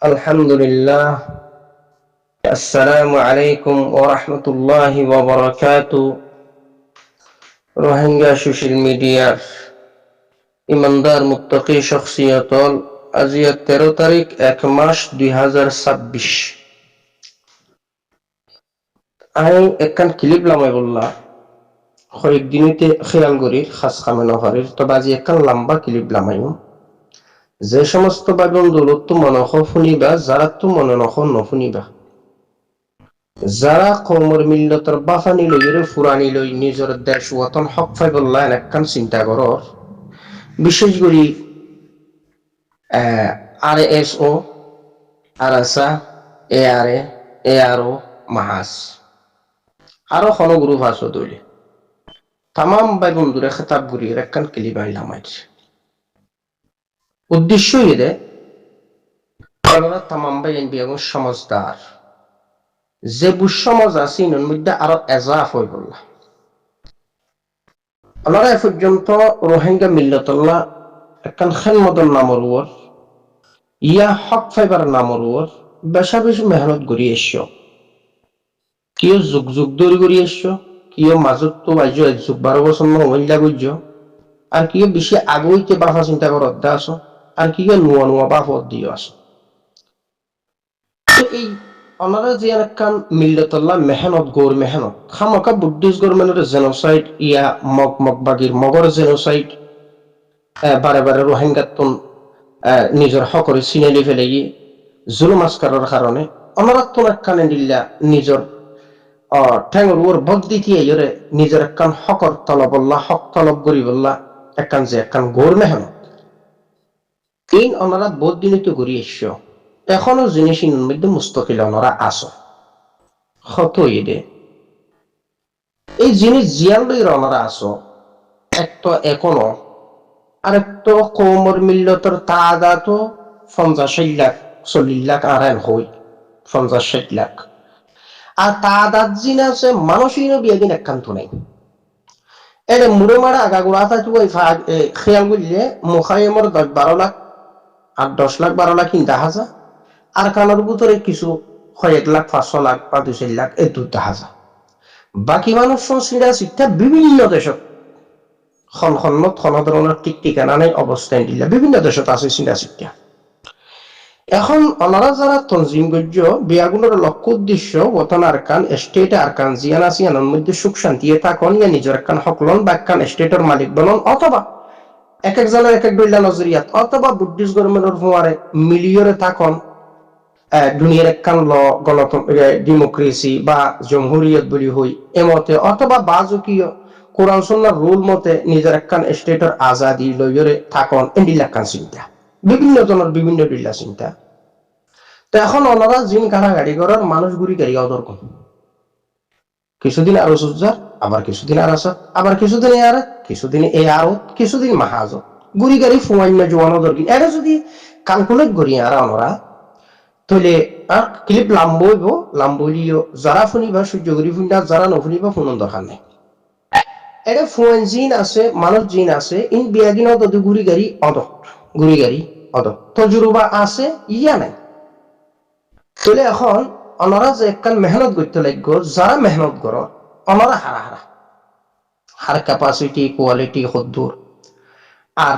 আলহামদুলিল্লাহ। আসসালামু আলাইকুম ওয়া রাহমাতুল্লাহি ওয়া বারাকাতুহু। রোহিঙ্গা সোশ্যাল মিডিয়ার ইমানদার মুত্তাকি শখসিয়তল আজি 13 তারিখ 1 মাস 2026 আমি একখান ক্লিপ লামাই বললা কয়েকদিনতে খেয়াল করি খাস কামে নহারির তবে আজি একখান লম্বা ক্লিপ লামাইম যে সমস্ত বাবন্দুলত তো মনখ শুনিবা যারা তো মনে নখ নশুনিবা যারা কৌমর মিল্লতর বাফানি লইরে ফুরানি লই নিজের দেশ ওয়াতন হক ফাইবল্লা একখান চিন্তা করর বিশেষ করে RSO আরাসা ARO মাহাস আরো খন গ্রুপ আছে দইলে তামাম বাই বন্ধুরে খেতাব গুরির একখান ক্লিপ আইলাম উদ্দেশ্য এদে তামাম বাই এনবি এবং সমাজদার যে বুসমাজ আছে ইনের মধ্যে আরো এজাফ হয়ে বললা আমরা এ পর্যন্ত রোহিঙ্গা মিল্লতল্লাহ একখান খেলমদন নামর ওর ইয়া হক ফাইবার নামর ওর বেশা বেশি মেহনত করি এসছো কিয় যুগ যুগ ধরে করি এসছো কিয় মাজত তো আজ 12 বছর মহিলা গুজ আর কিয় বেশি আগইতে বাফা চিন্তা কর অধ্যা আছো আর কিয় নোয়া নোয়া বাফত দিয়ে আসো এই ওনারা যে একখান মিল্লতল্লাহ মেহনত গৌর মেহনত খামকা বুদ্ধিস্ট গভর্নমেন্টের জেনোসাইড ইয়া মগবাগির মগর জেনোসাইড বারে বারে রোহিঙ্গাতন নিজের হকরে চিনাইলি ফেলে গিয়ে জুলুম আসকারের কারণে ওনারা তো একখানে দিল্লা নিজের ঠেঙর ওর বদলি দিয়ে নিজের একখান হকর তলবল্লা হক তলব করি বললা একখান যে একখান গৌর মেহনত এই ওনারা বহুত দিনে তো ঘুরি এসছ এখনো জিনিস মধ্যে মুস্তকিল ওনারা আসো হত ইদে এই জিনিস জিয়ান লই ওনারা আসো এক তো এখনো আর একটা কৌমর মিল্লতর তাদা তো 50-60 লাখ 40 লাখ আর হই 50-60 লাখ আর তাদাত জিন আছে মানুষই বিয়াদিন একখান্ত নাই এর মুড়ে মারা আগাগুড়া আছে তুই খেয়াল করলে মুখাইমর 10-12 লাখ আর 10 লাখ 12 লাখ 3,000 আর কানার ভিতরে কিছু 1 লাখ 500 লাখ বা 2 লাখ এই 2,000 বাকি মানুষ সংস্কৃতি শিক্ষা বিভিন্ন দেশত ধরনের ঠিক ঠিকানা নেই অবস্থান দিলা বিভিন্ন দেশত আছে চিন্তা শিক্ষা এখন ওনারা যারা তনজিম গজ্য বিয়াগুলোর লক্ষ্য উদ্দেশ্য ওতন আরকান স্টেট আরকান জিয়ানা সিয়ানোর মধ্যে সুখ শান্তি থাকুন ইয়া নিজের একখান হকলন বা একখান স্টেটের মালিক বলন অথবা এক একজনের এক এক দইলা নজরিয়াত অথবা বুদ্ধিস্ট গভর্নমেন্টের ফুয়ারে মিলিয়রে থাকুন দুনিয়ার একখান ল গণতন্ত্র ডেমোক্রেসি বা জমহুরিয়ত বলি হই এমতে অথবা বাজকীয় কোরআন সুন্নাহর রুল মতে নিজের একখান স্টেটের আজাদি লইরে থাকুন এন্ডিলা একখান চিন্তা বিভিন্ন জনের বিভিন্ন ডিল্লা চিন্তা তো এখন ওনারা জিন কাড়াগাড়ি করার মানুষ গুড়ি গাড়ি অদর কম কিছুদিন আরো সুজার আবার কিছুদিন আর আসত আবার কিছুদিন আর কিছুদিন এ আরো কিছুদিন মাহাজ গুড়ি গাড়ি ফুয়াইন্য জোয়ানো দরকি এটা যদি ক্যালকুলেট করি আর ওনারা তাহলে আর ক্লিপ লাম্বইব লাম্বলিও যারা ফুনিবা সহ্য করি ফুনিবা যারা নফুনিবা ফুনন দরকার নেই এটা ফুয়ান জিন আছে মানুষ জিন আছে ইন বিয়াদিনও তো গুড়ি গাড়ি অদ তজুরবা আছে ইয়া নাই তাহলে এখন ওনারা যে একখান মেহনত করতে লাগবে যারা মেহনত করো ওনারা হার ক্যাপাসিটি কোয়ালিটি হদ্দুর আর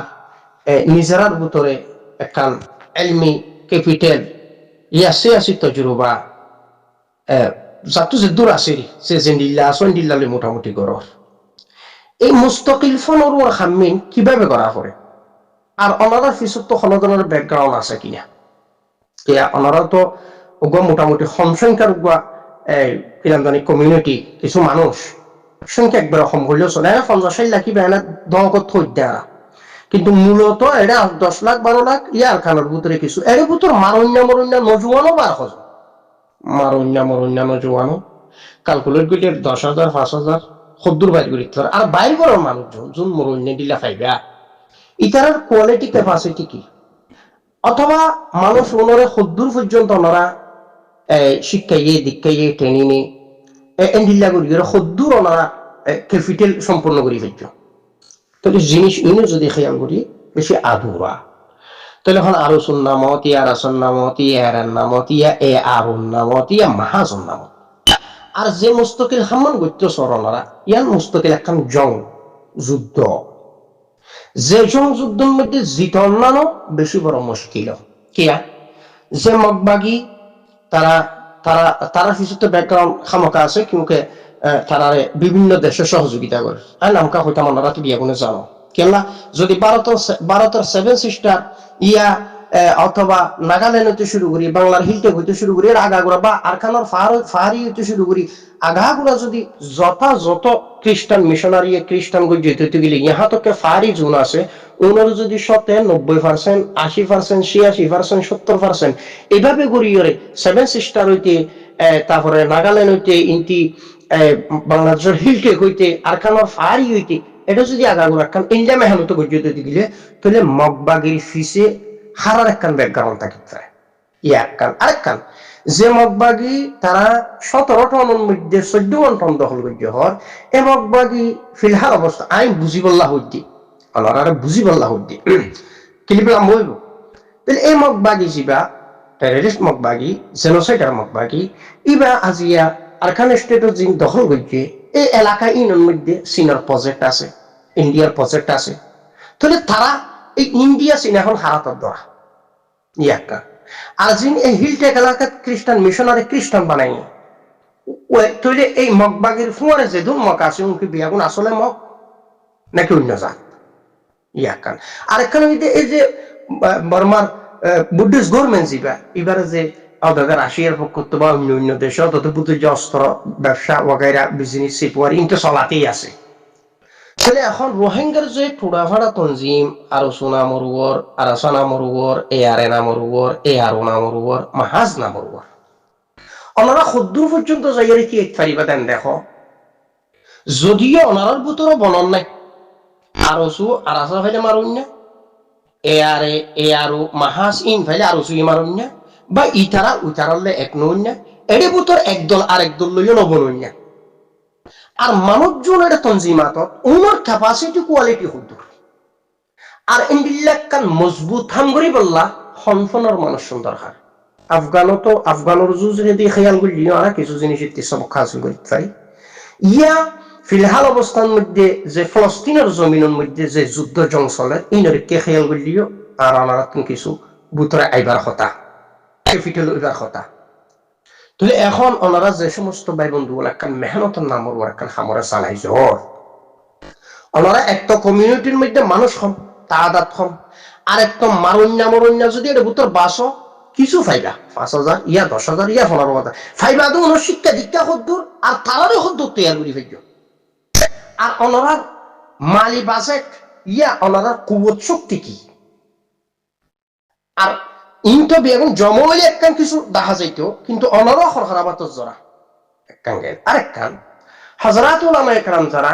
নিজেরার ভিতরে একখান এলমি ক্যাপিটাল ইয়াসে আছে তজুরবা যাতো যে দূর আছে সে জেন্ডিল্লা আসন্ডিল্লালে মোটামুটি করো এই মুস্তকিল ফোনের ওর খামিন কিভাবে করা করে আর ওনারা পিছত তো কোনো ধরনের ব্যাকগ্রাউন্ড আছে কিনা ওনারা তো মোটামুটি সংখ্যার জানি কমিউনিটি কিছু মানুষ সংখ্যা একবার কম হলেও চলে 50-60 লাখ বেলা দহকত থৈ দেয়া কিন্তু মূলত এটা 10 লাখ 12 লাখ ইয়ার খানোর ভিতরে কিছু এর ভিতর মারণ্য নজুয়ানো বা মারণ্য নজুয়ানো ক্যালকুলেট করলে 10,000 5,000 সদ্দুর বাইর করি আর বাইর করার মানুষজন যোন মরণ্য দিলা খাইবা ইটার কোয়ালিটি ক্যাপাসিটি কি অথবা মানুষ ওনারা সদ্দুর পর্যন্ত ওনারা শিক্ষাইয়ে দীক্ষাইয়ে ট্রেনিংয়ে এন্ডিল্লা করি সদ্দুর ওনারা ক্যাপিটাল সম্পন্ন করি ফেলছ তাহলে জিনিস ইউনি যদি খেয়াল করি বেশি আধুরা তাহলে এখন আরসুন নামত ইয়া রাসুন নামত ইয়া এরান নামত ইয়া এ আরুন নামত ইয়া মাহাজুন নামত আর যে মুস্তকিল হাম্মান গত্য সরণরা ইয়ান মুস্তকিল একখান জং যুদ্ধ যে জং যুদ্ধের মধ্যে জিত অন্যান্য বেশি বড় মুশকিল কিয়া যে মগবাগি তারা তারা তারা কিছু তো ব্যাকগ্রাউন্ড খামকা আছে কিন্তু তারা বিভিন্ন দেশে সহযোগিতা করে আর নামকা হইতাম আপনারা তো বিয়া গুনে জানো কেননা যদি ভারতের সেভেন সিস্টার ইয়া অথবা নাগাল্যান্ড হইতে শুরু করি বাংলার হিলটেক হইতে শুরু করি আগাগুড়া বা আরখানোর ফাহারি হইতে শুরু করি আগাগুড়া যদি যত খ্রিস্টান মিশনারি খ্রিস্টান গো যেতে হইতে গেলে ইহা তো ফাহারি জোন আছে ওনার যদি 90%, 80%, 86%, 70% এইভাবে গড়িয়ে সেভেন সিস্টার হইতে তারপরে নাগাল্যান্ড হইতে ইন্টি বাংলাদেশের হিলটেক হইতে আরখানোর ফাহারি হইতে এটা যদি আগাগুড়া একখান ইন্ডিয়া মেহানত গড়িয়ে দিতে গেলে তাহলে মগবাগির ফিসে হারার একখান ব্যাকগ্রাউন্ড থাকে ইয়া একখান আরেকখান যে মগবাগি তারা 17 টনের মধ্যে 14 টন দখল করিতে হয় এ মগবাগি ফিলহাল অবস্থা আইন বুঝি বললা হইতি অনারা বুঝি বললা হইতি কিলিপলাম বইব তাহলে এই মগবাগি যিবা টেররিস্ট মগবাগি জেনোসাইডার মগবাগি ইবা আজিয়া আরখান স্টেটত যিন দখল করিছে এই এলাকা ইনের মধ্যে চীনের প্রজেক্ট আছে ইন্ডিয়ার প্রজেক্ট আছে তাহলে তারা এই ইন্ডিয়া চীন এখন হারাতর ধরা ইয়াক্কা আর যিনি এই হিলটেক এলাকাত খ্রিস্টান মিশনারি খ্রিস্টান বানাই তাহলে এই মগবাগির ফুয়ারে যে ধুম মগ আছে উনকি বিয়াগুন আসলে মগ নাকি অন্য জাত ইয়াক্কান আরেকখান এই যে বর্মার বুদ্ধিস্ট গভর্নমেন্ট যিবা এবারে যে রাশিয়ার পক্ষ বা অন্য অন্য দেশ তত বুদ্ধ যে অস্ত্র ব্যবসা ওগাইরা বিজনেস সিপুয়ারি ইনকে চলাতেই আছে তাহলে এখন রোহিঙ্গার যে টুডাফাড়া তঞ্জিম আরসু নামরুয়র আরাসা নামরুয়র এআরএ নামরুয়র এআরও নামরুয়র মাহাজ নামরুয়র ওনারা খুদ্দুর পর্যন্ত যাইয়ারে কি এক ফারিবা দেন দেখো যদিও ওনারার ভিতরে বনন নাই আরসু আরাসা ফাইলে মারুন না এআরএ এআরও মাহাজ ইন ফাইলে আরসু মারুন না বা ইতারা উতারালে এক নন না এর ভিতর একদল আরেক দল লইও নবনুন না আর মানুষজনের তঞ্জিমাত উনার ক্যাপাসিটি কোয়ালিটি হুদুর আর ইন্ডিল্লাকান মজবুত হামগরি বললা হনফনের মানুষ সুন্দর হার আফগানোর জুজ যদি খেয়াল করলি ওরা কিছু জিনিস সবক হাসিল করতে পারি ইয়া ফিলহাল অবস্থার মধ্যে যে ফলস্তিনের জমিনের মধ্যে যে যুদ্ধ জং চলে ইনরকে খেয়াল করলিও আর ওনারা কিছু বুতরে আইবার কথা ক্যাপিটাল হইবার কথা তাহলে এখন ওনারা যে সমস্ত ভাই বন্ধু একখান মেহনতের নামর একখান হামরা চালাই জ্বর ওনারা একটা কমিউনিটির মধ্যে মানুষ কম তাদাত কম আর একটা মারুন্যা যদি এটা ভিতর বাসো কিছু ফাইবা 5,000 ইয়া 10,000 ইয়া 15,000 ফাইবা তো ওনার শিক্ষা দীক্ষা হদ্দুর আর তারারও হদ্দুর তৈরি করি ফেলল আর ওনারা মালি বাজেট ইয়া ওনারা কুবত শক্তি কি আর ইনতো বেগুন জমলে একখান কিছু দেখা যাইত কিন্তু অনরও খরখরাবাত জরা একখান গেল আরেকখান হযরত উলামা ইকরাম যারা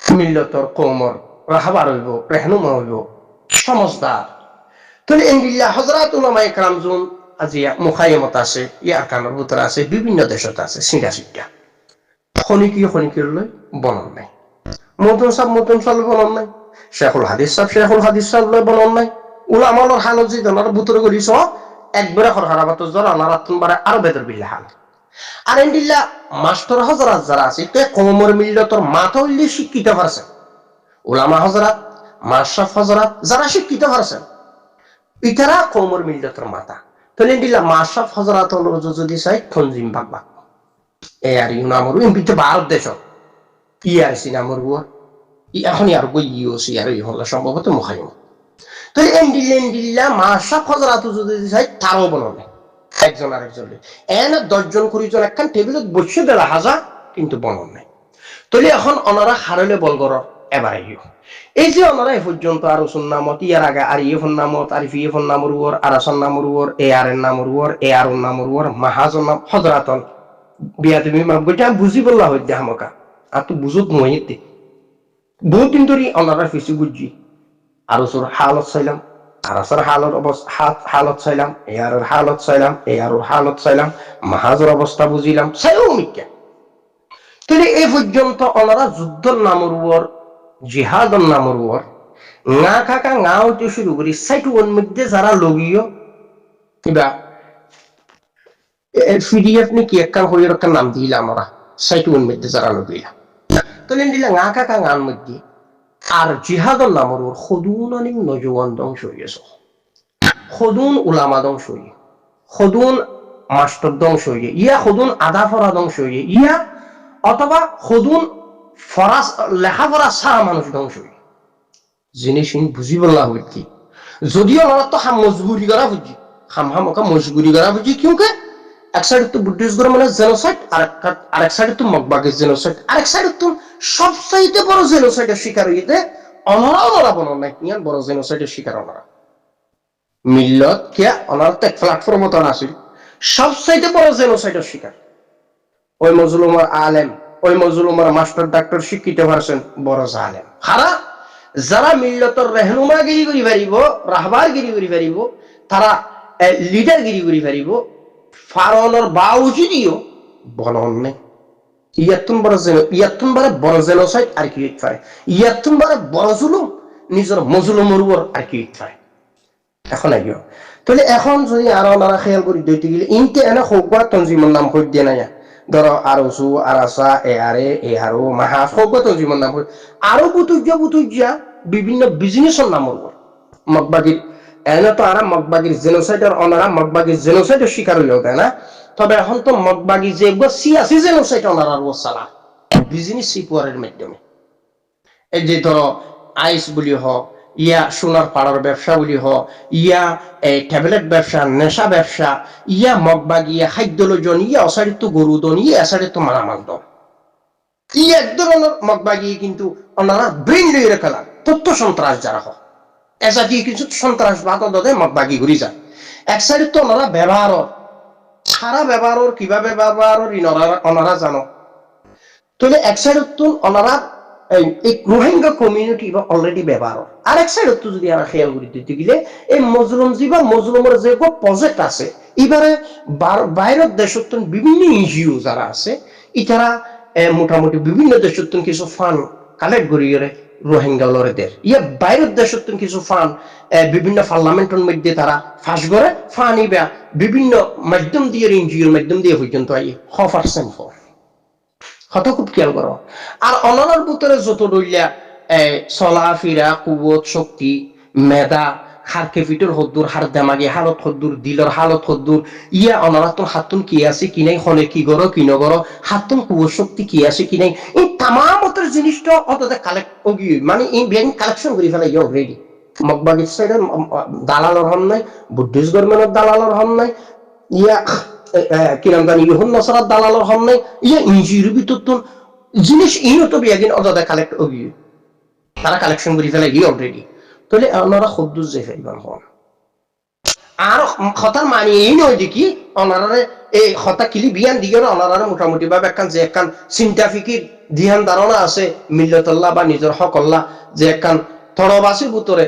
মিল্লতর কওমর রাহবার হইব রহনুমা হইব সমজদার তাহলে ইনবিল্লাহ হযরত উলামা ইকরাম জুন আজিয়া মুখাইমত আছে ইয়ার কানের ভিতর আছে বিভিন্ন দেশত আছে সিডা খনিকির লই বনন নাই মতন সব বনন নাই শেখুল হাদিস সাহেব লই বনন নাই উলামার হালত যে জনার বুতরে করিস একবারে খরখরাবাত জ্বর অনারাতন বারে আরো বেদর বিল্লা হাল আর ইন্দিল্লা মাস্টার হযরত যারা আছে তে কওমর মিল্লতর মাথা হইলে শিক্ষিত পারছে উলামা হযরত মাশরাফ হযরত যারা শিক্ষিত পারছে ইতারা কওমর মিল্লতর মাথা তাহলে ইন্দিল্লা মাশরাফ হযরত যদি চাই তনজিম বাগবা এ আর ইউনামরু ইনবিতে ভারত দেশ ইআরসি নামরু এখন আর গই ইউসি আর ইহলা সম্ভবত মুখাইম তো এন্ডিল্লা মাশরাফ হযরত যদি চাই তারও বননে একজন আরেকজন এনে 10 জন 20 জন একখান টেবিলত বসে দেলা হাজা কিন্তু বনন নাই তাহলে এখন ওনারা হারলে বলগর এবার এই যে ওনারা এই পর্যন্ত আর সুন্নামত ইয়ার আগে আর ইফন নামত আর ইফন নামরুর আর আসান নামরুর এ আর এন নামরুর এ আর নামরুর মাহাজন নাম হযরতন বিয়া তুমি মাবগটা বুঝি বললা হইতে হামকা আর তো বুঝত নইতে বহুত দিন ধরে ওনারা ফিসি বুঝি আর সুর হালত চাইলাম আর আসার হালত চাইলাম এ আর হালত চাইলাম এ আর হালত চাইলাম মাহাজর অবস্থা বুঝিলাম চাইও মিক্কা তাহলে এই পর্যন্ত ওনারা যুদ্ধর নামরুর জিহাদর নামরুর ngা কাকা ngা হইতে শুরু করি সাইট ওয়ান মধ্যে যারা লগীয় কিবা পিডিএফ নি কি একখান হয়ে একটা নাম দিলাম আমরা সাইট ওয়ান মধ্যে যারা লগীলা তাহলে দিলা ngা কাকা ngার মধ্যে আর জিহাদর নামর ওর খদুন আনি নজওয়ান ধ্বংস হয়ে গেছে খদুন উলামা ধ্বংস হয়ে খদুন মাস্টার ধ্বংস হয়ে ইয়া খদুন আধা ফরা ধ্বংস হয়ে ইয়া অথবা খদুন ফরাস লেখাপড়া সারা মানুষ ধ্বংস হয়ে জিনিস বুঝি বললা হইকি যদিও ওরা তো হাম মজবুরি করা বুঝি হামকা মজবুরি করা বুঝি কিউকে এক সাইড তো বুদ্ধিস্ট গর মানে জেনোসাইড আর এক সাইড তো মগবাগের জেনোসাইড আর এক সাইড তো সবচাইতে বড় জেনোসাইডের শিকার হইতে অনরা বন নাই ইয়ান বড় জেনোসাইডের শিকার অনরা মিল্লত কে অনার তো প্ল্যাটফর্ম তো আছিল সবচাইতে বড় জেনোসাইডের শিকার ওই মজলুমার আলেম ওই মজলুমার মাস্টার ডাক্তার শিক্ষিত পারছেন বড় জালেম হারা যারা মিল্লতর রেহনুমাগিরি করি পারিব রাহবারগিরি করি পারিব তারা লিডারগিরি করি পারিব ফারনের বাউজিদিও বলন নেই ইয়াতুন বড় জেনোসাইড আর কি পারে ইয়াতুন বড় জুলুম নিজের মজলুমের উপর আর কি পারে এখন আইও তাহলে এখন যদি আরো নারা খেয়াল করি দইতে গেলে ইনতে এনে হোকবা তনজিমর নাম হই দিয়ে নাই ধরো আরসু আরাসা এ আরো মাহাফ হোকবা তনজিমর নাম হই আরো বুতুজ্জা বিভিন্ন বিজনেসের নামর মগবাগির এনে তো আরা মগবাগির জেনোসাইডের অনারা মগবাগির জেনোসাইডের শিকার হইলেও তাই না তবে এখন তো মগবাগি যে সিয়াসি জেনোসাইড অনারা চালা বিজনেস সিপুয়ারের মাধ্যমে এই যে ধরো আইস বলি হোক ইয়া সোনার পাড়ার ব্যবসা বলি হোক ইয়া ট্যাবলেট ব্যবসা নেশা ব্যবসা ইয়া মগবাগি ইয়া খাদ্য লোজন ইয়া অসারিত গরু দন ইয়া এসারিত মারামাল দন ই এক ধরনের মগবাগি কিন্তু ওনারা ব্রেন লইরে খেলা তথ্য সন্ত্রাস যারা হয় এসা দিয়ে কিছু সন্ত্রাসবাদ দে মগবাগি ঘুরি যায় এক সাইড তো ওনারা ব্যবহার সারা ব্যবহার কিভাবে ব্যবহার ওনারা জানো তাহলে এক সাইড তো ওনারা এই রোহিঙ্গা কমিউনিটি অলরেডি ব্যবহার আর এক সাইড তো যদি আমরা খেয়াল করি দিতে গেলে এই মজলুম জি বা মজলুমের যে প্রজেক্ট আছে এবারে বাইরের দেশত বিভিন্ন এনজিও যারা আছে ইতারা মোটামুটি বিভিন্ন দেশত কিছু ফান্ড কালেক্ট করি রোহিঙ্গা লড়েদের ইয়া বাইরের দেশত কিছু ফান্ড বিভিন্ন পার্লামেন্টের মধ্যে তারা ফাঁস করে ফান্ড ইবা বিভিন্ন মাধ্যম দিয়ে এনজিওর মাধ্যম দিয়ে পর্যন্ত আই 100% ফর হত খুব খেয়াল করো আর অনার ভিতরে যত দলিয়া চলাফেরা কুবত শক্তি মেধা হারকে ফিটর হদ্দুর হার দেমাগে হালত হদ্দুর দিলর হালত হদ্দুর ইয়া অনারাতন হাতুন কি আছে কি নাই হনে কি গরো কি নগর হাতুন কুবত শক্তি কি আছে কি নাই এই তামামতের জিনিসটা অতটা কালেক্ট ওগি মানে এই ব্যাংক কালেকশন করে ফেলাই অলরেডি মগবাগির সাইডের দালালর হন নাই বুদ্ধিস্ট গভর্নমেন্টের দালালর হন নাই ইয়া কিরাম জানি ইহুন নসরাত দালালর হন নাই ইয়া ইনজির ভিতর তো জিনিস ইনো তো বিয়াগিন অতটা কালেক্ট ওগি তারা কালেকশন করে ফেলাই অলরেডি তাহলে ওনারা খুদ্দুস যে ফেলবেন হন আর কথার মানে এই নয় দেখি ওনারে এই কথা কিলি বিয়ান দিয়ে ওনারা মোটামুটি ভাবে একখান যে একখান চিন্তা ফিকির ধ্যান ধারণা আছে মিল্লাতুল্লাহ বা নিজের হকল্লাহ যে একখান থরবাসির ভিতরে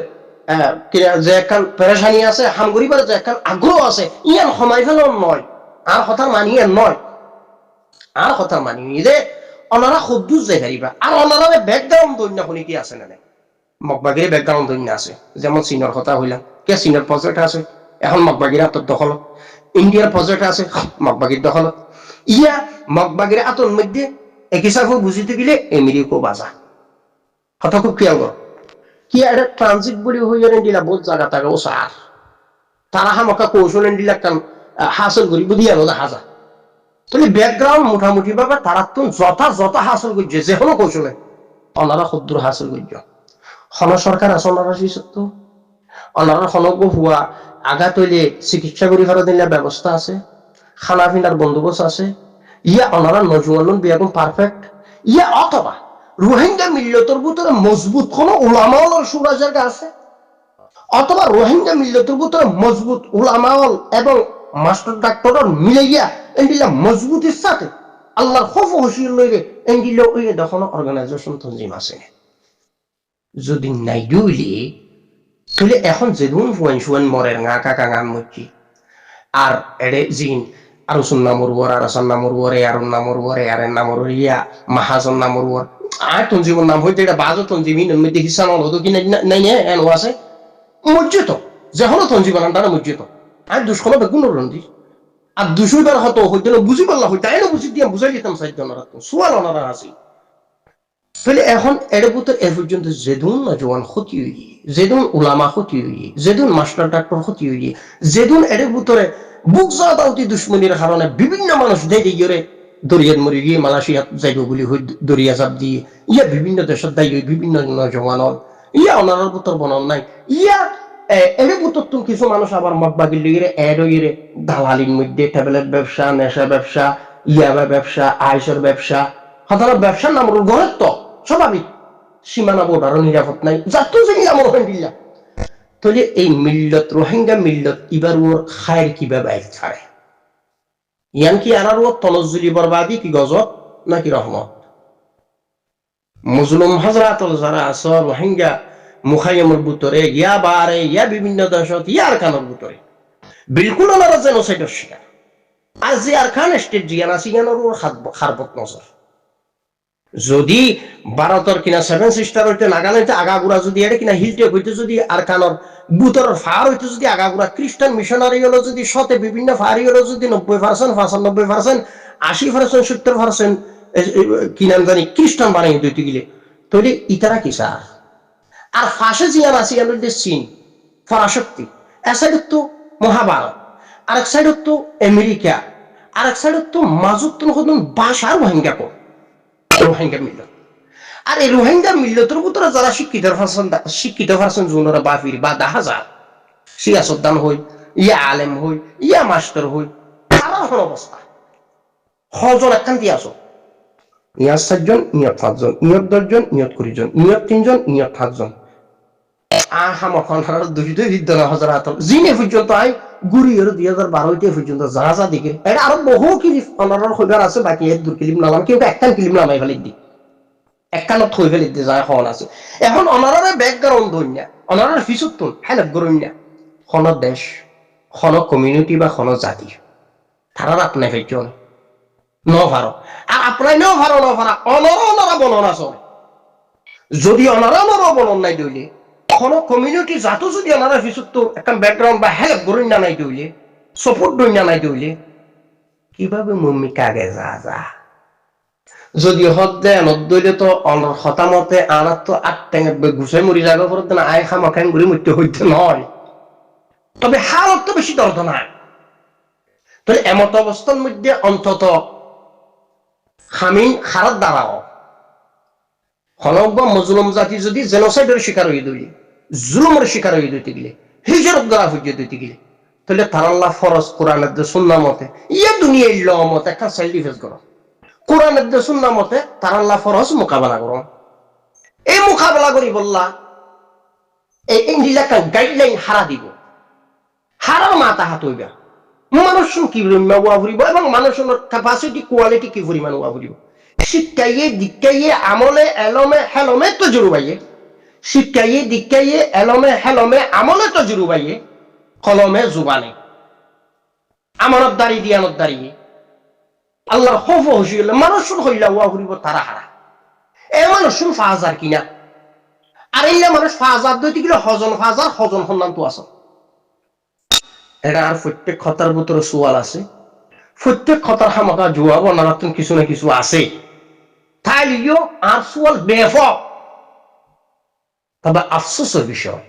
যে একখান পেরেশানি আছে হামগরিবার যে একখান আগ্রহ আছে ইয়ান সময় ফেলার নয় আর কথার মানি নয় আর কথার মানি যে ওনারা খুদ্দুস যে ফেলিবা আর ওনারা ব্যাকগ্রাউন্ড দৈন্য শুনি কি আছে না মগবাগির ব্যাকগ্রাউন্ড দৈন্য আছে যেমন চীনের কথা হইলাম কে চীনের প্রজেক্ট আছে এখন মগবাগির হাতত দখল ইন্ডিয়ার প্রজেক্ট আছে মগবাগির দখল ইয়া মগবাগির হাতর মধ্যে একই সাথে বুঝিতে গেলে আমেরিকা বাজা কথা খুব খেয়াল করো কি এটা ট্রানজিট বলি হইয়া দিলা বহুত জায়গা থাকে ও সার তারা হামকা কৌশল দিলা কারণ হাসল করি বুঝি আলো দেখা যায় তাহলে ব্যাকগ্রাউন্ড মোটামুটি ভাবে তারা তো যথা হাসল করছে যে কোনো কৌশলে ওনারা ক্ষুদ্র হাসল করছে হন সরকার আছে ওনারা সত্য ওনারা হনক হুয়া আঘাত হইলে চিকিৎসা করি ফেরা দিলে ব্যবস্থা আছে খানা পিনার বন্দোবস্ত আছে ইয়া ওনারা নজওয়ান বিয়াগুন পারফেক্ট ইয়া অথবা রোহিঙ্গা মিল্লতর ভিতরে মজবুত কোন উলামাওয়াল সুরা জায়গা আছে অথবা রোহিঙ্গা মিল্লতর ভিতরে মজবুত উলামাওয়াল এবং মাস্টার ডাক্তার মিলে গিয়া এন্ডিলা মজবুতির সাথে আল্লাহর খৌফ হুঁশিয়ার লইলে এন্ডিলা ওই দেখো অর্গানাইজেশন তনজিম আছে যদি নাই দুইলি তাহলে এখন যেদিন ফুয়ান মরের ngা কাকা গান মচ্ছি আর এডে জিন আর সুন্না মরবর আর সান্না মরবর আর না মরবর আর না মরবর ইয়া মাহাজন না মরবর আর তঞ্জিমর নাম হইতে এটা বাজো তঞ্জিমি নমিতে হিসান হলো কি নাই এন আছে মসজিদ যে হলো তঞ্জিমর নামটা মসজিদ আর দুষ্কর্ম বেগুন রন্দি আর দুশোবার হতো হইতে বুঝি পারলা হইতে আইনো বুঝি দিয়ে বুঝাই দিতাম সাইড ওনারা সোয়াল ওনারা আছে তাহলে এখন এর ভিতর এ পর্যন্ত যেদিন নজওয়ান ক্ষতি হই যেদিন উলামা ক্ষতি হই যেদিন মাস্টার ডাক্তার ক্ষতি হই যেদিন এর ভিতরে বুক জাদাউতি দুশ্মনীর কারণে বিভিন্ন মানুষ দেখে গিয়ে দরিয়াত মরি গিয়ে মালয়েশিয়া যাইব বলি দরিয়া চাপ দিয়ে ইয়া বিভিন্ন দেশত দায়ী বিভিন্ন নজওয়ানর ইয়া ওনার ভিতর বনন নাই ইয়া এর ভিতর তো কিছু মানুষ আবার মগবাগির লিগে এড হইরে দালালির মধ্যে ট্যাবলেট ব্যবসা নেশা ব্যবসা ইয়াবা ব্যবসা আইসের ব্যবসা সাধারণ ব্যবসার নাম ঘরের তো স্বাভাবিক সীমানা বোর্ডারও নিরাপদ নাই যাতো যে নিরামল হইয়া তাহলে এই মিল্লত রোহিঙ্গা মিল্লত ইবার ওর খায়ের কিভাবে আইল ছাড়ে ইয়ান কি আনার ও তনজুলি বরবাদি কি গজব নাকি রহমত মুসলিম হাজরাতল যারা আছে রোহিঙ্গা মুখাইমর ভিতরে ইয়া বারে ইয়া বিভিন্ন দেশত ইয়ার কানের ভিতরে বিলকুল ওনারা জেনোসাইডের শিকার আর যে আর খান স্টেট জিয়ান আছে ইয়ানোর ওর খারবত নজর যদি ভারতের কিনা সেভেন সিস্টার হইতে নাগাল্যান্ডে আগাগুড়া যদি এটা কিনা হিলটেক হইতে যদি আর কানর বুতরের ফার হইতে যদি আগাগুড়া খ্রিস্টান মিশনারি হলো যদি শতে বিভিন্ন ফারি হলো যদি 90% 95% 80% 70% কি নাম জানি খ্রিস্টান বানাই দিতে গেলে তাহলে ইতারা কি স্যার আর ফাঁসে জিয়ান আছে আমাদের চীন ফরাশক্তি এক সাইডের তো মহাভারত আরেক সাইডের তো আমেরিকা আরেক সাইডের তো মাজুত নতুন বাসার রোহিঙ্গা কর রোহিঙ্গা মিল্লত আর এই রোহিঙ্গা মিল্লতের ভিতরে যারা শিক্ষিত পারছেন জুনরা বাফির বা দেখা যায় সিয়াসুদ্দান হই ইয়া আলেম হই ইয়া মাস্টার হই তারা হল অবস্থা হজন একখান্তি আছো ইয়া 7 জন ইয়ত 5 জন ইয়ত 10 জন ইয়ত 20 জন ইয়ত 3 জন ইয়ত 5 জন আহামখন দুইটাই বিদ্যালয় হজরাত জিনে পর্যন্ত আই গুড়ি এর 2012 পর্যন্ত যা যা দিকে এটা আরো বহু কিলিপ অনারর খবর আছে বাকি এর দুই কিলিপ নাম কিন্তু একটা কিলিপ নামাই ফেলি দি একখানত থই ফেলি দি যায় হন আছে এখন অনারর ব্যাকগ্রাউন্ড দইনা অনারর ফিসুত তুন হেল্প করুন না কোন দেশ কোন কমিউনিটি বা কোন জাতি তারা আপনি ফেজন ন ভারো আর আপনাই ন ভারো ন ভাড়া অনরা বনন আছে যদি অনারা বনন নাই দইলে কোন কমিউনিটি জাতো যদি ওনারা ফিসুত একটা ব্যাকগ্রাউন্ড বা হেল্প করুন না নাই দইলে সাপোর্ট দই না নাই দইলে কিভাবে মুম্মি কাগে যা যদি হদ দেয় নদইলে তো অনর হতামতে আনার তো আটটেঙে ঘুষাই মরি যাবে পরত না আয় খামাখান ঘুরে মরতে হইতে নয় তবে হালত তো বেশি দরদ নাই তাহলে এমত অবস্থার মধ্যে অন্তত হামিন খারাপ দাঁড়াও হনব্য মজলুম জাতি যদি জেনোসাইডের শিকার হয়ে দইলে জুলুমের শিকার হয়ে দিতে গেলে হিজরত গড়া ফুটিয়ে দিতে গেলে তাহলে তার আল্লাহ ফরজ কোরআনের যে সুন্নাহ মতে ইয়া দুনিয়া ল মতে একটা সেলফ ডিফেন্স করো কোরআনের যে সুন্নাহ মতে তার আল্লাহ ফরজ মোকাবেলা করো এই মোকাবেলা করি বললা এই ইন্ডিয়াকে গাইডলাইন হারা দিব হারার মাথা হাত হইবা মানুষ কি ওয়া ফুরিব এবং মানুষের ক্যাপাসিটি কোয়ালিটি কি পরিমাণ ওয়া ফুরিব শিক্ষাইয়ে দীক্ষাইয়ে আমলে এলমে হেলমে তো জরুবাইয়ে শিক্ষাইয়ে দীক্ষাইয়ে এলমে হেলমে আমলে তো জরুবাইয়ে কলমে জুবানে আমানত দাঁড়ি দিয়ানত দাঁড়িয়ে আল্লাহর খৌফ হইল মানুষ হইলা ওয়া ফুরিব তারা হারা এ মানুষ ফাজার কিনা আর এই মানুষ ফাজার দইতে গেলে হজন ফাজার হজন সন্ধান তো আছে এটা আর প্রত্যেক কথার ভিতরে সোয়াল আছে প্রত্যেক কথার হামাকা জবাব নারাতন কিছু না কিছু আছে তাইলিও আর সোয়াল বেফক তবে আফসোসের বিষয়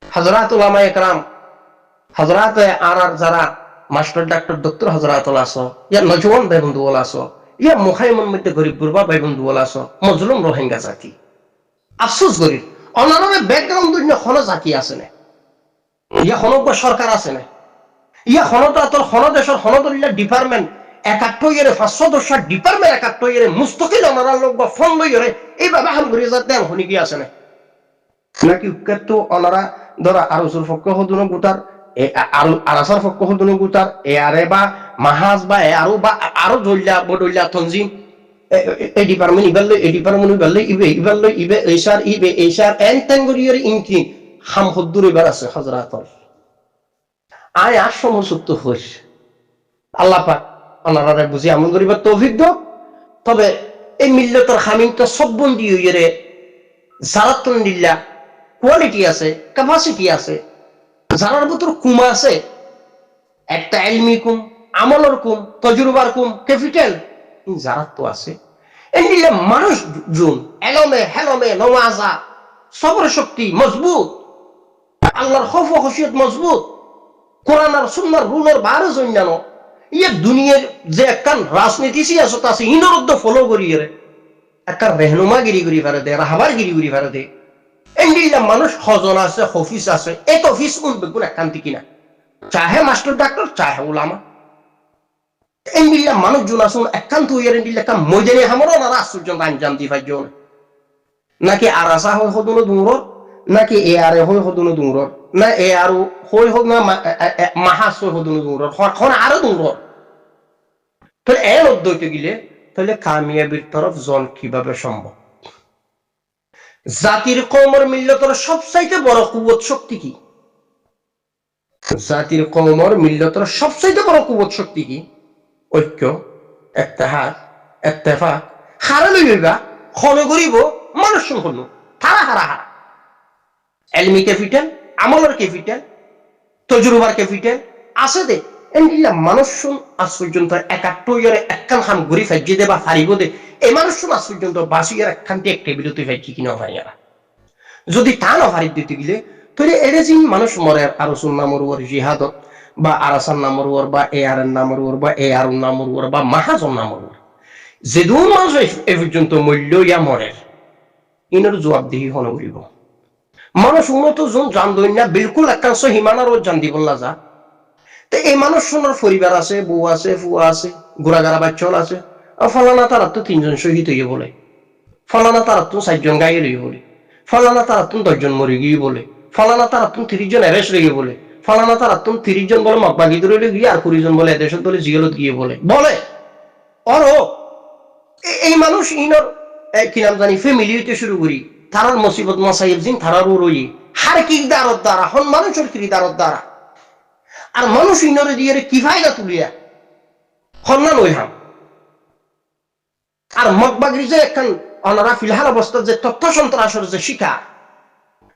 হযরত উলামা একরাম হযরত আর যারা মাস্টার ডাক্তার ডক্টর হযরত আছো ইয়া নজওয়ান ভাই বন্ধু আছো ইয়া মুখাইমন মধ্যে গরিব গুরবা ভাই বন্ধু আছো মজলুম রোহিঙ্গা জাতি আফসোস গরিব অনারবে ব্যাকগ্রাউন্ড দুন্য হন জাতি আছে না ইয়া হনব সরকার আছে না ইয়া হনদাতর হনদেশর হনদলিলা ডিপার্টমেন্ট 71 এর 510 ডিপার্টমেন্ট 71 এর মুস্তাকিল ওনারা লোক বা ফোন লইরে এইভাবে হাম ঘুরে যাতে হনি কি আছে না নাকি উক্কাত ওনারা ধরা আরসুর পক্ষ হদুন গুতার আর আরাসার পক্ষ হদুন গুতার এ আরে বা মাহাজ বা আরো জল্লা বডল্লা তনজিম এই ডিপার্টমেন্ট ইবে এইসার এন্টাঙ্গরিয়র ইনকি হাম হদ্দুর এবার আছে হযরতর আয় আর সমসুক্ত হইস আল্লাহ পাক ওনারা বুঝি আমল করিবার তৌফিক দাও তবে এই মিল্লতর খামিনটা সববন্দি হইয়ে রে জারাতুন লিল্লাহ কোয়ালিটি আছে, ক্যাপাসিটি আছে, যারার ভিতর কুমা আছে, একটা ইলমি কুম, আমলের কুম, তজরুবার কুম, ক্যাপিটাল যারা তো আছে এন্ডিলে মানুষ জুন এলমে হেলমে নওয়াজা সবর শক্তি মজবুত, আল্লাহর খৌফ ও খশিয়ত মজবুত, কোরআন আর সুন্নাহর রুলের বাইরে জন্যান ইয়ে দুনিয়ার যে একখান রাজনীতি সিয়াসত আছে ইনরদ্দ ফলো করিয়ে রে একটা রেহনুমাগিরি করি ফেলে দে, রাহাবারগিরি করি ফেলে দে। এন্ডিলে মানুষ হজন আছে, হফিস আছে, এত অফিস কোন বেগুন একান্তি কিনা, চাহে মাস্টার ডাক্তার চাহে ওলামা। এন্ডিলে মানুষ জন আসুন একান্ত হইয়ার এন্ডিলে একটা ময়দানি হামরও না আশ্চর্য আঞ্জাম দি ভাইজন, নাকি আরাসা হয় হদুনো দুমরর, নাকি এ আরে হয় হদুনো দুমরর, না এ আরো হয় হোক না মাহাস হয় হদুনো দুমরর, খন আরো দুমরর। তাহলে এর অধ্যয়তে গেলে তাহলে কামিয়াবির তরফ জন কিভাবে সম্ভব? জাতির কওমের মিল্লতের সবচাইতে বড় কুওয়াত শক্তি কি? জাতির কওমের মিল্লতের সবচাইতে বড় কুওয়াত শক্তি কি? ঐক্য, ইত্তেহাদ, ইত্তেফাক। হারা লইবা খন করিব মানুষ সংকল্প হারা হারা হারা এলমি ক্যাপিটাল, আমলের ক্যাপিটাল, তজরুবার ক্যাপিটাল আছে দে। এন্ডিলা মানুষ আজ পর্যন্ত একাত্তর একখান খান ঘুরি ফাইজে দে বা ফারিব দে, এই মানুষ আজ পর্যন্ত বাসিয়ার একখানটি এক টেবিলতে ফাইজি কিনা ফারিয়ারা। যদি তা না ফারিদ দিতে গেলে তাহলে এর যে মানুষ মরে আর সুন্নাহ মরুয়ার জিহাদত বা আরাসান নামর ওর বা এ আর এন নামর ওর বা এ আর নামর ওর বা মাহাজন নামর ওর যেদুন মানুষ এ পর্যন্ত মূল্য ইয়া মরের ইনের জবাবদিহি হন করিব। মানুষ উন্নত জন জান দই না বিলকুল একাংশ হিমানার ও জান দিব না যা। তো এই মানুষ সোনার পরিবার আছে, বউ আছে, ফুয়া আছে, গোড়াগাড়া বাচ্চল আছে, ফলানা তারা তো 3 জন শহীদ হইয়ে বলে, ফলানা তারা তো 4 জন গায়ে লইয়ে বলে, ফলানা তারা তো 10 জন মরে গিয়ে বলে, ফলানা তারা তো 30 জন অ্যারেস্ট হয়ে বলে, ফলানা তারা তুমি 30 জন বলে মকবাগি ধরে গিয়ে আর 20 জন বলে এদেশত বলে জিয়ালত গিয়ে বলে বলে অরো এই মানুষ ইনর কি নাম জানি ফ্যামিলি হইতে শুরু করি তারার মুসিবত মাসাইব জিন তারার রই হার কিরদারত দ্বারা হন মানুষের কিরদারত দ্বারা আর মানুষ ইনরে দিয়ে কি ফায়দা তুলিয়া হন্না নই হাম। আর মকবাগি যে এখন অনারা ফিলহাল অবস্থা যে তথ্য সন্ত্রাসের যে শিকার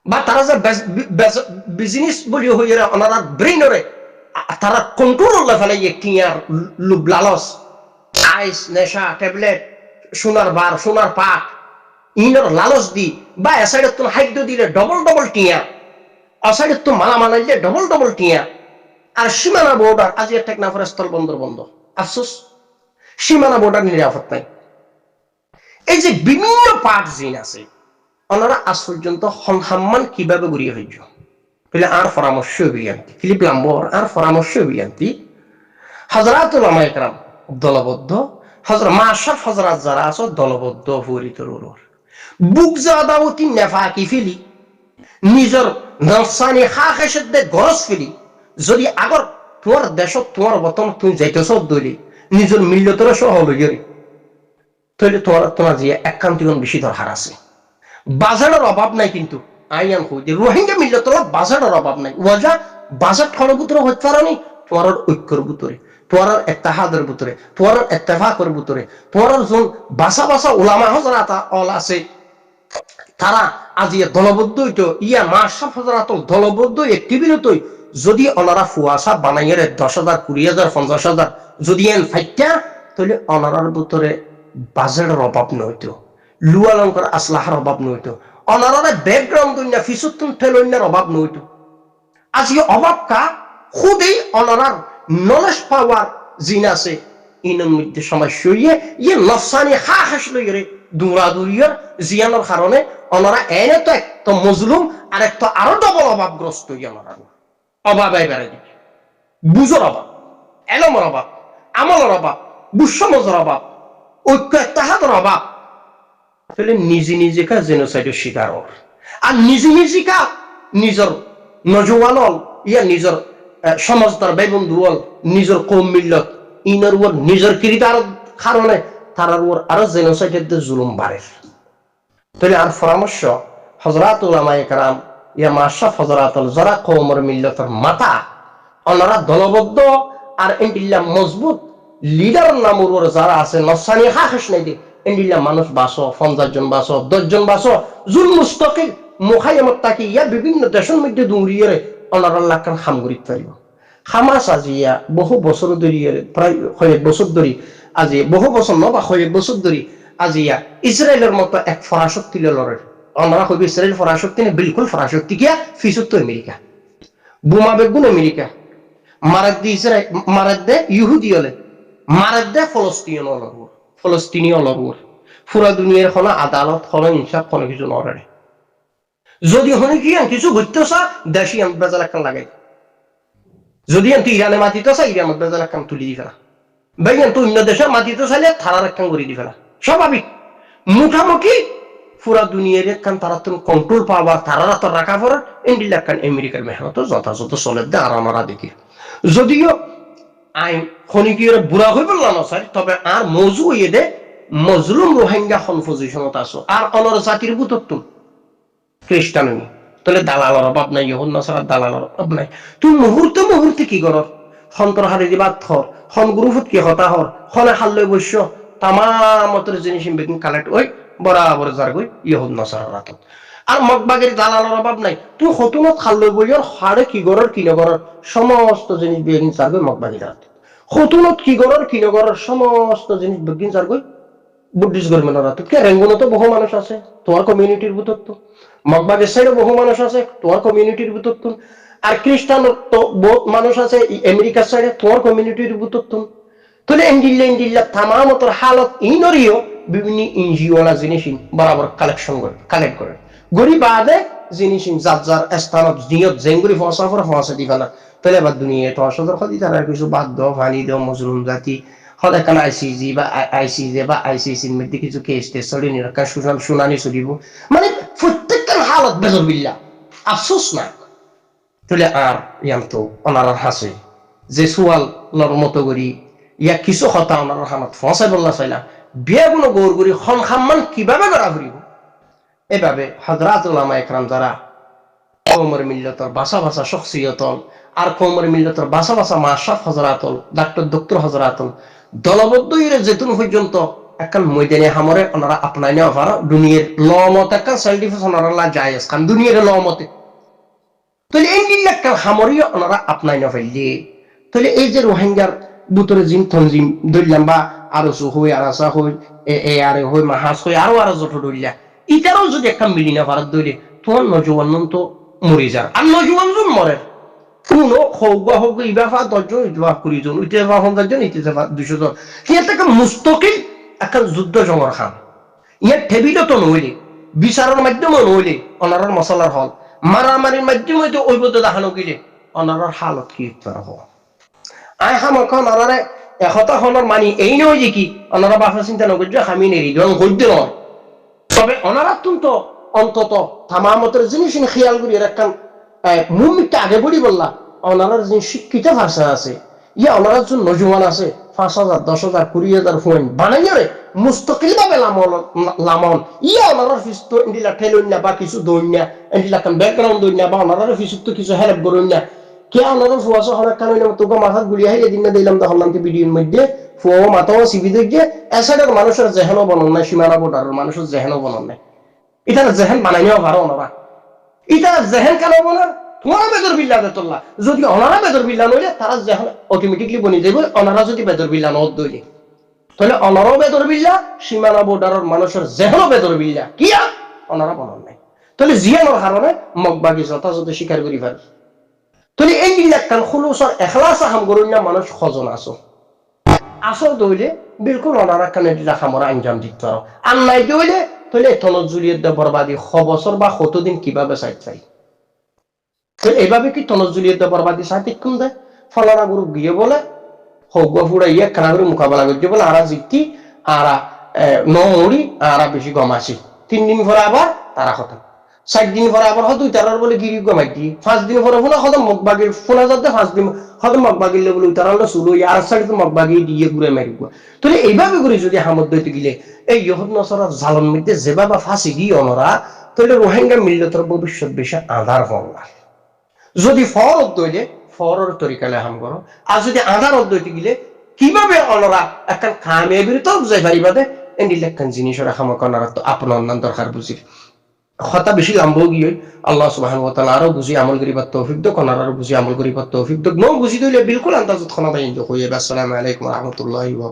বা তারা যে বিজনেস বলি হয়ে ওনারা ব্রেইনরে তারা কন্ট্রোল ফেলে টিয়ার লুব লালস আইস নেশা ট্যাবলেট সোনার বার সোনার পাট ইনর লালস দি বা এসাইডে তুমি খাদ্য দিলে ডবল ডবল টিয়া, অসাইডে তুমি মালা মানাইলে ডবল ডবল টিয়া। আর সীমানা বর্ডার আজ এক টেকনাফের স্থল বন্দর বন্ধ, আফসোস সীমানা বর্ডার নিরাপদ নাই। এই যে বিভিন্ন পাট জিন আছে ওনারা আজ পর্যন্ত সম্মান কিভাবে ঘুরিয়ে ফেলছ বলে আর পরামর্শ অভিযান্তি ফিলিপ লাম্বর আর পরামর্শ অভিযান্তি হযরতুল উলামা ইকরাম দলবদ্ধ হযরত মাশরাফ হযরত যারা আছে দলবদ্ধ ফরিতর বুক জাদাউতি নেফাকি ফিলি নিজের নফসানি খাখেশত দে গরজ ফিলি যদি আগর তোমার দেশত তোমার বতন তুমি যাইতেছ দলি নিজের মিল্লতর সহ লইরি তাহলে তোমার যে একান্তিগুণ বেশি দরকার আছে। বাজারের অভাব নাই কিন্তু আইয়ান কই রোহিঙ্গা মিল্লতর বাজারের অভাব নাই ওয়াজা বাজার খরবুতর হইতে পারেনি তোমার ঐক্যর ভিতরে, তোমার ইত্তেহাদের ভিতরে, তোমার ইত্তেফাকের ভিতরে, তোমার জন বাসা বাসা উলামা হযরত অল আছে তারা আজি দলবদ্ধ হইতো ইয়া মাশরাফ হযরত দলবদ্ধ একটিবিরতই যদি ওনারা ফুয়াশা বানাইয়ের 10,000 20,000 50,000 যদি এন ফাইটা তাহলে ওনারার ভিতরে বাজারের অভাব নইতো, লুয়ালঙ্কার আসলাহার অভাব নইতো, অনারারে ব্যাকগ্রাউন্ড না ফিসুতুন ঠেলইনার অভাব নইতো। আজকে অভাব কা খুদেই অনারার নলেজ পাওয়ার জিন আছে ইনের মধ্যে সমস্যা ইয়ে নফসানি খাখাস লইরে দৌড়াদৌড়িয়ার জিয়ানোর কারণে অনারা এনে তো একটা মজলুম আর একটা আরো ডবল অভাবগ্রস্ত অনারা অভাব এবারে বুঝর অভাব, এলমের অভাব, আমলের অভাব, বুসমজের অভাব, ঐক্য ইত্তেহাদের অভাব ফেলে নিজে নিজেকা জেনোসাইডের শিকার হর আর নিজে নিজেকা নিজের নজওয়ানল ইয়া নিজের সমাজদার ভাই বন্ধু হল নিজের কম মিল্লত ইনার ওর নিজের কিরিতার কারণে তারার ওর আরো জেনোসাইডের জুলুম বাড়ে। তাহলে আর পরামর্শ হযরত উলামা ইকরাম ইয়া মাশরাফ হযরত যারা কওমের মিল্লতের মাথা ওনারা দলবদ্ধ আর ইনটিল্লা মজবুত লিডার নামর যারা আছে নফসানি খাখেশ নাই দে এন্ডিলা মানুষ বাসো 50 জন বাসো 10 জন বাসো জুল মুস্তাকিল মুখাইয়ামত তাকি ইয়া বিভিন্ন দেশের মধ্যে দৌড়িয়ে অনার লাখান খামগুড়িত পারিব হামাস আজিয়া বহু বছর ধরে প্রায় কয়েক বছর ধরে আজি বহু বছর ন বা কয়েক বছর ধরে আজিয়া ইসরায়েলের মতো এক ফরাশক্তি লড়ে ওনারা কইবে ইসরায়েল ফরাশক্তি না বিলকুল ফরাশক্তি কিয়া ফিসুত তো আমেরিকা বোমা বেগুন আমেরিকা মারাদ দি ইসরায়েল মারাদ দে ইহুদি হলে মারাদ দে ফলস্তিনীয় লড়ুর পুরা দুনিয়ার কোনো আদালত কোনো ইনসাফ কোনো কিছু নড়ে যদি হনে কি কিছু ঘুরতে চা দেশি বেজাল একখান লাগাই যদি তুই ইরানে মাতিতে চা ইরান বেজাল একখান তুলি দি ফেলা ভাইয়ান তুই অন্য দেশে মাতিতে চাইলে থানার একখান করে দি ফেলা স্বাভাবিক মুখামুখি পুরা দুনিয়ার একখান তারা তুমি কন্ট্রোল পাওয়া তারা তো রাখা পড়ে ইন্ডিয়া একখান আমেরিকার মেহনত যথাযথ চলে দে আর আমরা দেখি যদিও আইন খনিকির বুড়া হয়ে বললাম স্যার তবে আর মজু হইয়ে দে মজলুম রোহিঙ্গা খন পজিশনত আছো আর অনর জাতির বুতত্ব খ্রিস্টানি তাহলে দালালর অভাব নাই ইহুদ নাসারার দালালর অভাব নাই তুই মুহূর্তে কি করর সন্তৰ হাৰি দিবা থর খন গ্রুপত কি হতা হর খনে খালৈ বৈশ্য তামামতর জিনিস বেকিং কালেক্ট ওই বরাবর যার গই ইহুদ নাসারার রাত আর মগবাগের দালালর অভাব নাই তুই হতুনত খালৈ বইয়র হাড়ে কি গরর কি নগরর সমস্ত জিনিস বেকিং যার গই মগবাগের রাত হতুনত কি গরর কি নগরর সমস্ত জিনিস বেকিং যার গই বুদ্ধিস্ট গভর্নমেন্টের রাত কে রেঙ্গুনো তো বহু মানুষ আছে তোমার কমিউনিটির ভিতর তো মগবাগের সাইডে বহু মানুষ আছে তোমার কমিউনিটির ভিতর তো আর খ্রিস্টান তো বহুত মানুষ আছে আমেরিকার সাইডে তোমার কমিউনিটির ভিতর তো তাহলে ইন্ডিল্লা তামামতর হালত ইনরিও বিভিন্ন এনজিওলা জিনিস বরাবর কালেক্ট করে গরিব বাদে জিনিস যার যার স্থানত নিয়ত জেঙ্গুরি ফসা দিবা না তাহলে আবার দুনিয়া তো আসলে খদি তারা কিছু বাদ দাও ফানি দাও মজলুম জাতি হলে কান আইসিজি বা আইসিজে বা আইসিসির মধ্যে কিছু কেস টেস চলি নিরকা শুনানি চলিব মানে প্রত্যেকটার হালত বেজর বিল্লা আফসোস না তাহলে আর ইয়াম তো অনার হাসে যে সুয়াল মতো করি ইয়া কিছু কথা ওনার হামত ফসাই বললা চাইলা বিয়া কোনো গৌর করি খন খাম্মান কিভাবে করা ফুরিব এভাবে হযরত উলামা ইকরাম যারা কওমের মিল্লাতের বাসা শখসিয়তল আর কওমের মিল্লাতের বাসা মাশরাফ হযরতল ডক্টর হযরতল দলবদ্ধ ইরে যেতুন পর্যন্ত একখান ময়দানে হামরে ওনারা আপনাই নেওয়া পারা দুনিয়ার লমত একখান সাইন্টিফিক ওনারা জায়েজ খান দুনিয়ার লমতে তাহলে এই একটা হামরিও ওনারা আপনাই নেওয়া ফেললে তাহলে এই যে রোহিঙ্গার বুতরে জিন তনজিম ধরলাম বা আরো হই আরাসা হই এ আরে হই মাহাস হই আরো যত ধরলা ইটারও যদি একটা মিলি না পারার ধরে তোমার নজওয়ান তো মরে যার আর নজওয়ান জন মরে কোনো হোক ইবাফা 10 জন ইতবা 20 জন ইতবা 50 জন ইতবা 200 জন কি একটা মুস্তাকিল একটা যুদ্ধ জমর খান ইয়া টেবিলও তো নইলে বিচারের মাধ্যমে নইলে ওনার মশলার হল মারামারির মাধ্যমে তো ওই বদ্ধ দেখানো গেলে ওনার হালত কি তারা হওয়া আই হামখন ওনারে একতা হনর মানি এই নয় যে কি ওনারা বাফা চিন্তা নগর আমি নেই দন গদ্য নয় তবে ওনারা তো অন্তত তামামতের জিনিস খেয়াল করি একখান মুমিকটা আগে বলি বললা ওনারা যিনি শিক্ষিত ভাষা আছে ইয়া ওনারা যে নজওয়ান আছে 5,000 10,000 20,000 ফোন বানাইয়া রে মুস্তাকিল ভাবে লামন ইয়া ওনারা ফিস্তো ইন্ডিলা ঠেলুন না বা কিছু দইনা ইন্ডিলা কাম ব্যাকগ্রাউন্ড দইনা বা ওনারা ফিস্তো কিছু হেল্প করুন না কে ওনারা ফুয়াসা হলে কারণ তোকে মাথা গুলিয়া হয়ে দিন না দিলাম তখন ভিডিওর মধ্যে ফুয়া মাথাও সিবি দেখে এসাইডের মানুষের জেহেনও বনন নাই সীমানা বর্ডারের মানুষের জেহেনও বনন নাই এটা জেহেন বানাই নেওয়া পারো ওনারা এটা জেহেন কেন বলার তোমার বেদর বিল্লা বেতল্লা যদি ওনারা বেদর বিল্লা নইলে তারা জেহেন অটোমেটিকলি বনি যাবে ওনারা যদি বেদর বিল্লা নদ দইলে তাহলে ওনারাও বেদর বিল্লা সীমানা বর্ডারের মানুষের জেহেনও বেদর বিল্লা কিয়া ওনারা বনন নাই তাহলে জিয়ানোর কারণে মগবাগি যথাযথ স্বীকার করি পারে তাহলে এই ইলাকান খুলুসর এখলাস হাম করুন না মানুষ খজন আসল দইলে বিলকুল ওনারা কানে দিলা খামরা আঞ্জাম দিতে পারো আর নাই দইলে তাহলে তনজুলিয়ত বরবাদি বছর বা কতদিন কিভাবে চাই তো এইভাবে কি তনজুলিয়ত বরবাদি সাথে কোন দেয় ফলানা গুরু গিয়ে বলে হগুয়া ফুড়া ইয়ে কানা করে মোকাবেলা করছে বলে আরা জিতি আরা নড়ি আরা বেশি গমাসি 3 দিন পরে আবার তারা কথা 7 দিন পরে আবার হয়তো তারার বলে গিরি গমাই দি 5 দিন পরে ফোনা হদম মগবাগির ফোনা যাতে 5 দিন হদম মগবাগির বলে তারাল শুরু আর সাইড তো মগবাগি দিয়ে ঘুরে মারিব তাহলে এইভাবে করে যদি হামদ দইতে গিলে এই ইহুদ নসরার জালন মধ্যে যেভাবে ফাঁসি দিয়ে ওনারা তাহলে রোহিঙ্গা মিল্লতের ভবিষ্যৎ বেশি আধার হওয়া যদি ফরত দইলে ফরর তরিকালে হাম করো আর যদি আধার দইতে গিলে কিভাবে ওনারা একটা কামিয়াবির তো বুঝাই পারিবা দে এন্ডিলেখান জিনিসের খামাকানার তো আপনার নাম দরকার বুঝির কথা বেশি লাম্ব গিয়ে আল্লাহ সুবহানাহু ওয়া তাআলা আরো বুঝি আমল করিবার তৌফিক দাও কোনার আরো বুঝি আমল করিবার তৌফিক দাও নো বুঝি দইলে বিলকুল আন্দাজত খানা বাইন কইয়ে আসসালামু আলাইকুম ওয়া রাহমাতুল্লাহি ওয়া